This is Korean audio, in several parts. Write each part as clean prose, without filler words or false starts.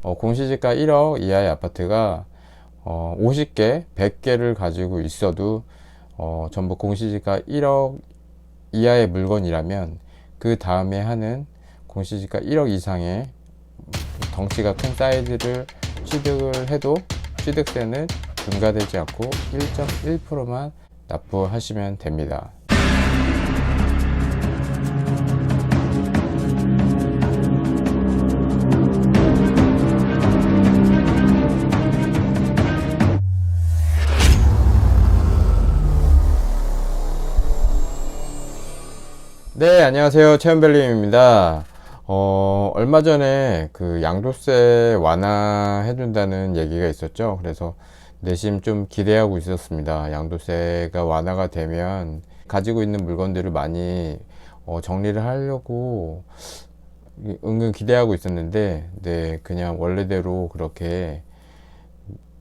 공시지가 1억 이하의 아파트가 50개, 100개를 가지고 있어도 전부 공시지가 1억 이하의 물건이라면 그 다음에 하는 공시지가 1억 이상의 덩치가 큰 사이즈를 취득을 해도 취득세는 중과되지 않고 1.1%만 납부하시면 됩니다. 네, 안녕하세요. 최현별님입니다. 얼마 전에 그 양도세 완화해준다는 얘기가 있었죠. 그래서 내심 좀 기대하고 있었습니다. 양도세가 완화가 되면 가지고 있는 물건들을 많이 정리를 하려고 은근 기대하고 있었는데, 네, 그냥 원래대로 그렇게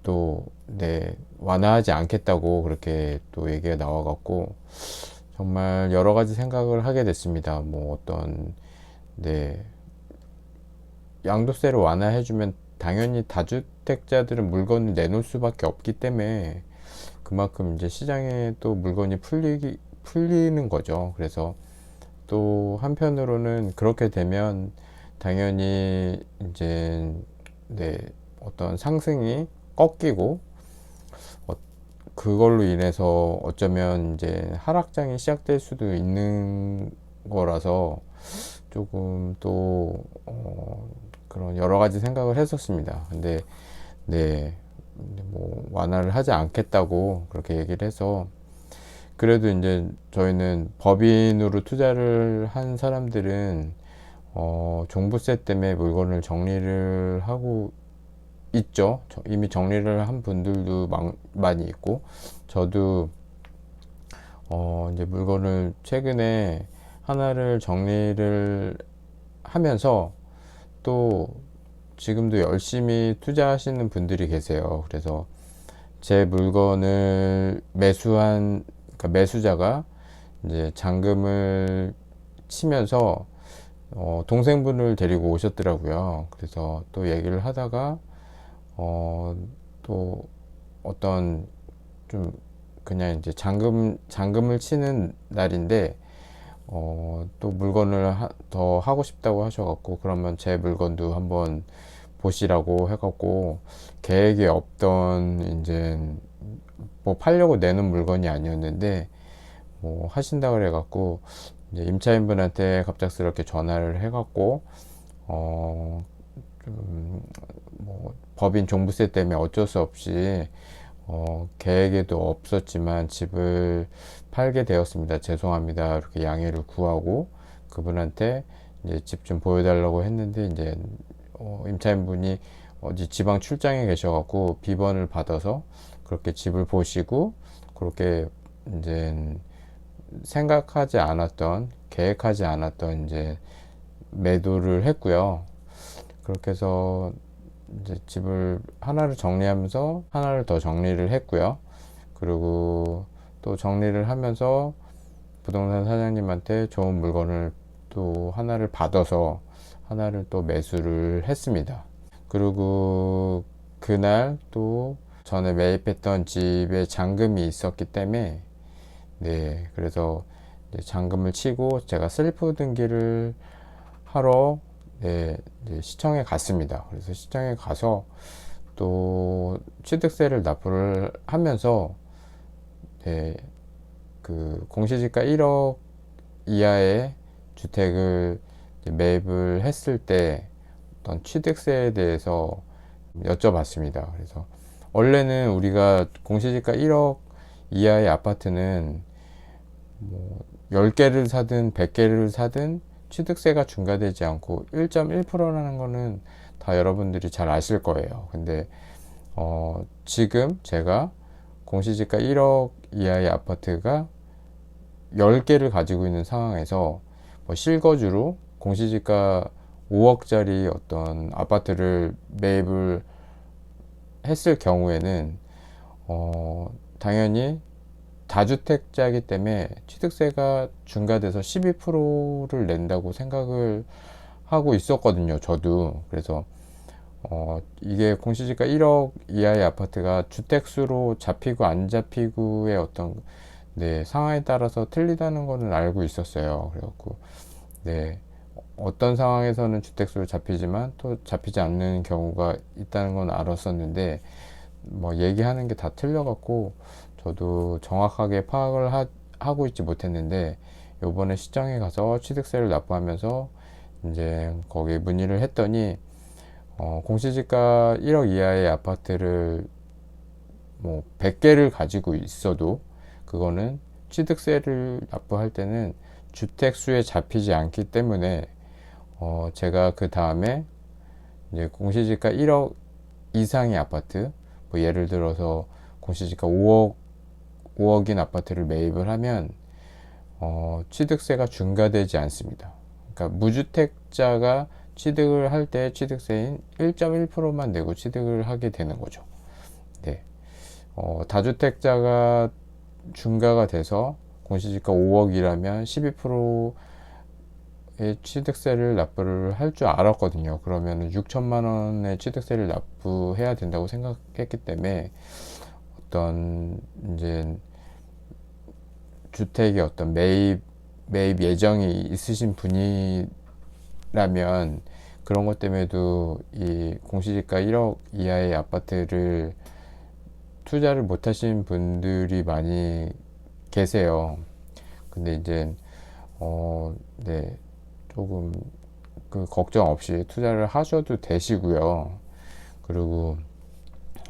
또, 네, 완화하지 않겠다고 그렇게 또 얘기가 나와갖고, 정말 여러 가지 생각을 하게 됐습니다. 뭐 어떤, 네, 양도세를 완화해주면 당연히 다주택자들은 물건을 내놓을 수밖에 없기 때문에 그만큼 이제 시장에 또 물건이 풀리는 거죠. 그래서 또 한편으로는 그렇게 되면 당연히 이제, 네, 어떤 상승이 꺾이고 그걸로 인해서 어쩌면 이제 하락장이 시작될 수도 있는 거라서 조금 또 그런 여러 가지 생각을 했었습니다. 근데 네, 뭐 완화를 하지 않겠다고 그렇게 얘기를 해서 그래도 이제 저희는 법인으로 투자를 한 사람들은 종부세 때문에 물건을 정리를 하고 있죠. 이미 정리를 한 분들도 많이 있고, 저도 이제 물건을 최근에 하나를 정리를 하면서 또 지금도 열심히 투자하시는 분들이 계세요. 그래서 제 물건을 그러니까 매수자가 이제 잔금을 치면서 동생분을 데리고 오셨더라고요. 그래서 또 얘기를 하다가 또 어떤 좀 그냥 이제 잔금을 치는 날인데, 또 물건을 더 하고 싶다고 하셔갖고, 그러면 제 물건도 한번 보시라고 해갖고, 계획에 없던 이제 뭐 팔려고 내는 물건이 아니었는데, 뭐 하신다 그래갖고, 이제 임차인분한테 갑작스럽게 전화를 해갖고, 어, 뭐 법인 종부세 때문에 어쩔 수 없이 계획에도 없었지만 집을 팔게 되었습니다. 죄송합니다. 이렇게 양해를 구하고 그분한테 이제 집 좀 보여달라고 했는데 이제 임차인분이 어디 지방 출장에 계셔갖고 비번을 받아서 그렇게 집을 보시고 그렇게 이제 계획하지 않았던 이제 매도를 했고요. 그렇게 해서 이제 집을 하나를 정리하면서 하나를 더 정리를 했고요. 그리고 또 정리를 하면서 부동산 사장님한테 좋은 물건을 또 하나를 받아서 하나를 또 매수를 했습니다. 그리고 그날 또 전에 매입했던 집에 잔금이 있었기 때문에, 네, 그래서 이제 잔금을 치고 제가 셀프 등기를 하러, 네, 이제 시청에 갔습니다. 그래서 시청에 가서 또 취득세를 납부를 하면서, 네, 그 공시지가 1억 이하의 주택을 매입을 했을 때 어떤 취득세에 대해서 여쭤봤습니다. 그래서 원래는 우리가 공시지가 1억 이하의 아파트는 뭐 10개를 사든 100개를 사든 취득세가 중과되지 않고 1.1%라는 거는 다 여러분들이 잘 아실 거예요. 근데 지금 제가 공시지가 1억 이하의 아파트가 10개를 가지고 있는 상황에서 뭐 실거주로 공시지가 5억짜리 어떤 아파트를 매입을 했을 경우에는 당연히 다주택자이기 때문에 취득세가 중과돼서 12%를 낸다고 생각을 하고 있었거든요. 저도. 그래서 이게 공시지가 1억 이하의 아파트가 주택수로 잡히고 안 잡히고의 어떤 네, 상황에 따라서 틀리다는 거는 알고 있었어요. 그래갖고 네, 어떤 상황에서는 주택수로 잡히지만 또 잡히지 않는 경우가 있다는 건 알았었는데 뭐 얘기하는 게 다 틀려갖고 저도 정확하게 파악을 하고 있지 못했는데 요번에 시장에 가서 취득세를 납부하면서 이제 거기 문의를 했더니 공시지가 1억 이하의 아파트를 뭐 100개를 가지고 있어도 그거는 취득세를 납부할 때는 주택수에 잡히지 않기 때문에 제가 그 다음에 이제 공시지가 1억 이상의 아파트, 뭐 예를 들어서 공시지가 5억인 아파트를 매입을 하면 취득세가 중과되지 않습니다. 그러니까 무주택자가 취득을 할 때 취득세인 1.1%만 내고 취득을 하게 되는 거죠. 네. 다주택자가 중과가 돼서 공시지가 5억이라면 12%의 취득세를 납부를 할 줄 알았거든요. 그러면 6천만 원의 취득세를 납부해야 된다고 생각했기 때문에 어떤 이제 주택의 어떤 매입 예정이 있으신 분이라면 그런 것 때문에도 이 공시지가 1억 이하의 아파트를 투자를 못 하신 분들이 많이 계세요. 근데 이제 네, 조금 그 걱정 없이 투자를 하셔도 되시고요. 그리고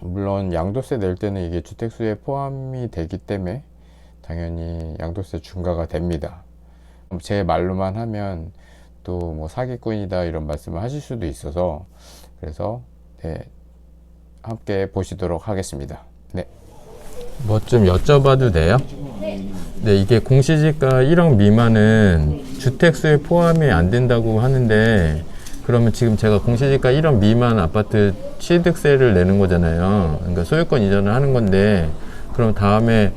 물론 양도세 낼 때는 이게 주택수에 포함이 되기 때문에 당연히 양도세 중과가 됩니다. 제 말로만 하면 또 뭐 사기꾼이다 이런 말씀을 하실 수도 있어서 그래서 네, 함께 보시도록 하겠습니다. 네. 뭐 좀 여쭤봐도 돼요? 네, 이게 공시지가 1억 미만은 주택수에 포함이 안 된다고 하는데 그러면 지금 제가 공시지가 1억 미만 아파트 취득세를 내는 거잖아요. 그러니까 소유권 이전을 하는 건데 그럼 다음에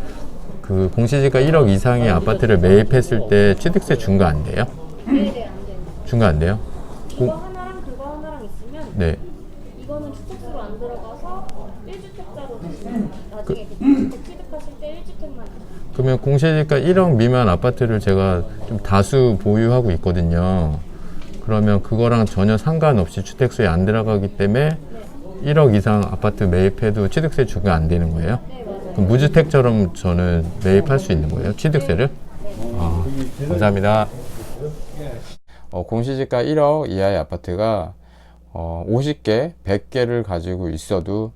그 공시지가 1억 이상의 아파트를 매입했을 때 취득세 중과 안 돼요? 네네, 안 돼요. 중과 안 돼요? 이거 하나랑 그거 하나랑 있으면 네. 이거는 주택수로 안 들어가서 1주택자로 됐어요. 나중에 주택 취득하실 때 1주택만. 그러면 공시지가 1억 미만 아파트를 제가 좀 다수 보유하고 있거든요. 그러면 그거랑 전혀 상관없이 주택수에 안 들어가기 때문에 1억 이상 아파트 매입해도 취득세 중과 안 되는 거예요? 네, 맞아요. 그럼 무주택처럼 저는 매입할 수 있는 거예요? 취득세를? 아, 감사합니다. 공시지가 1억 이하의 아파트가 50개, 100개를 가지고 있어도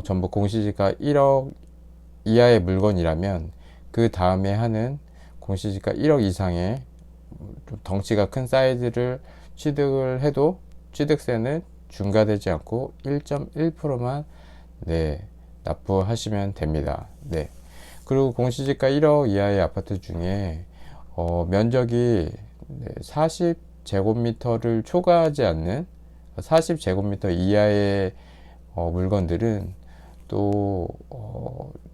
전부 공시지가 1억 이하의 물건이라면 그 다음에 하는 공시지가 1억 이상의 좀 덩치가 큰 사이즈를 취득을 해도 취득세는 중과되지 않고 1.1%만 네, 납부하시면 됩니다. 네. 그리고 공시지가 1억 이하의 아파트 중에 면적이 40제곱미터를 초과하지 않는 40제곱미터 이하의 물건들은 또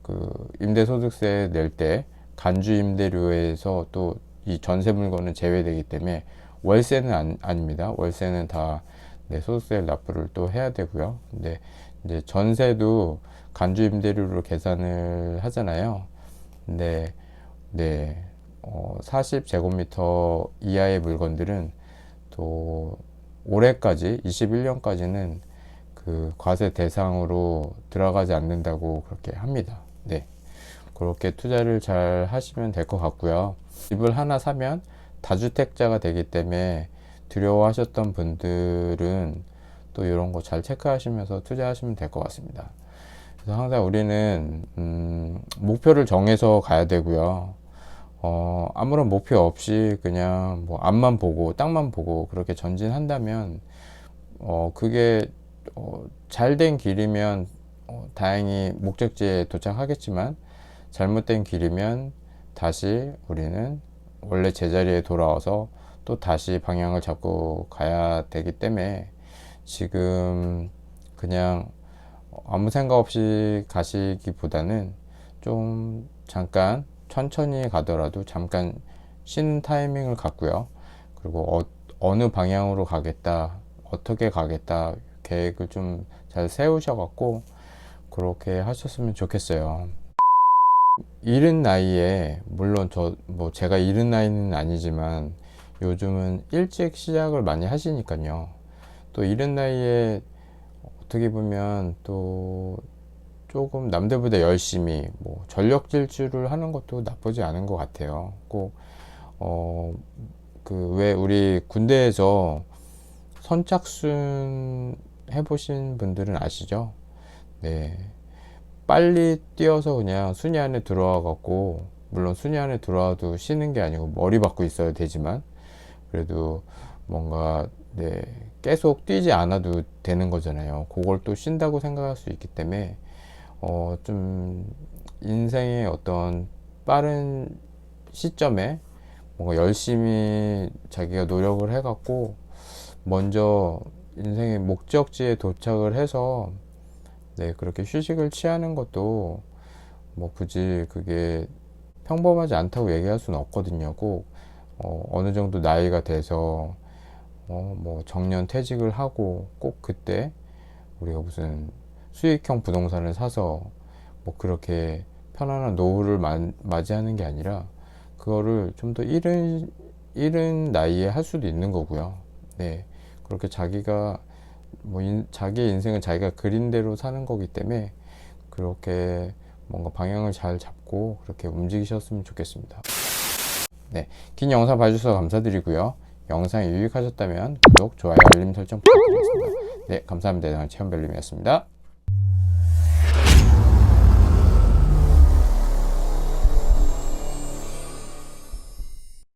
그 임대소득세 낼 때 간주 임대료에서 또 이 전세 물건은 제외되기 때문에 월세는 아닙니다. 월세는 다 네, 소득세 납부를 또 해야 되고요. 근데 이제 전세도 간주 임대료로 계산을 하잖아요. 근데 네, 40제곱미터 이하의 물건들은 또 올해까지 21년까지는 그 과세 대상으로 들어가지 않는다고 그렇게 합니다. 네. 그렇게 투자를 잘 하시면 될 것 같고요. 집을 하나 사면 다주택자가 되기 때문에 두려워하셨던 분들은 또 이런 거 잘 체크하시면서 투자하시면 될 것 같습니다. 그래서 항상 우리는 목표를 정해서 가야 되고요. 아무런 목표 없이 그냥 뭐 앞만 보고 땅만 보고 그렇게 전진한다면 그게 잘 된 길이면 다행히 목적지에 도착하겠지만 잘못된 길이면 다시 우리는 원래 제자리에 돌아와서 또 다시 방향을 잡고 가야 되기 때문에 지금 그냥 아무 생각 없이 가시기보다는 좀 잠깐 천천히 가더라도 잠깐 쉬는 타이밍을 갖고요. 그리고 어느 방향으로 가겠다, 어떻게 가겠다 계획을 좀 잘 세우셔갖고 그렇게 하셨으면 좋겠어요. 이른 나이에, 물론 제가 이른 나이는 아니지만 요즘은 일찍 시작을 많이 하시니까요. 또 이른 나이에 어떻게 보면 또 조금 남들보다 열심히 전력 질주를 하는 것도 나쁘지 않은 것 같아요. 꼭 왜 우리 군대에서 선착순 해보신 분들은 아시죠? 네. 빨리 뛰어서 그냥 순위 안에 들어와 갖고, 물론 순위 안에 들어와도 쉬는 게 아니고 머리 받고 있어야 되지만, 그래도 뭔가, 네, 계속 뛰지 않아도 되는 거잖아요. 그걸 또 쉰다고 생각할 수 있기 때문에, 좀, 인생의 어떤 빠른 시점에 뭔가 열심히 자기가 노력을 해갖고, 먼저 인생의 목적지에 도착을 해서, 네, 그렇게 휴식을 취하는 것도 굳이 그게 평범하지 않다고 얘기할 수는 없거든요. 꼭 어느 정도 나이가 돼서 정년 퇴직을 하고 꼭 그때 우리가 무슨 수익형 부동산을 사서 그렇게 편안한 노후를 맞이하는 게 아니라 그거를 좀 더 이른 나이에 할 수도 있는 거고요. 네, 그렇게 자기가 자기의 인생은 자기가 그린 대로 사는 거기 때문에 그렇게 뭔가 방향을 잘 잡고 그렇게 움직이셨으면 좋겠습니다. 네, 긴 영상 봐주셔서 감사드리고요. 영상이 유익하셨다면 구독, 좋아요, 알림 설정 부탁드리겠습니다. 네, 감사합니다. 체험별님이었습니다.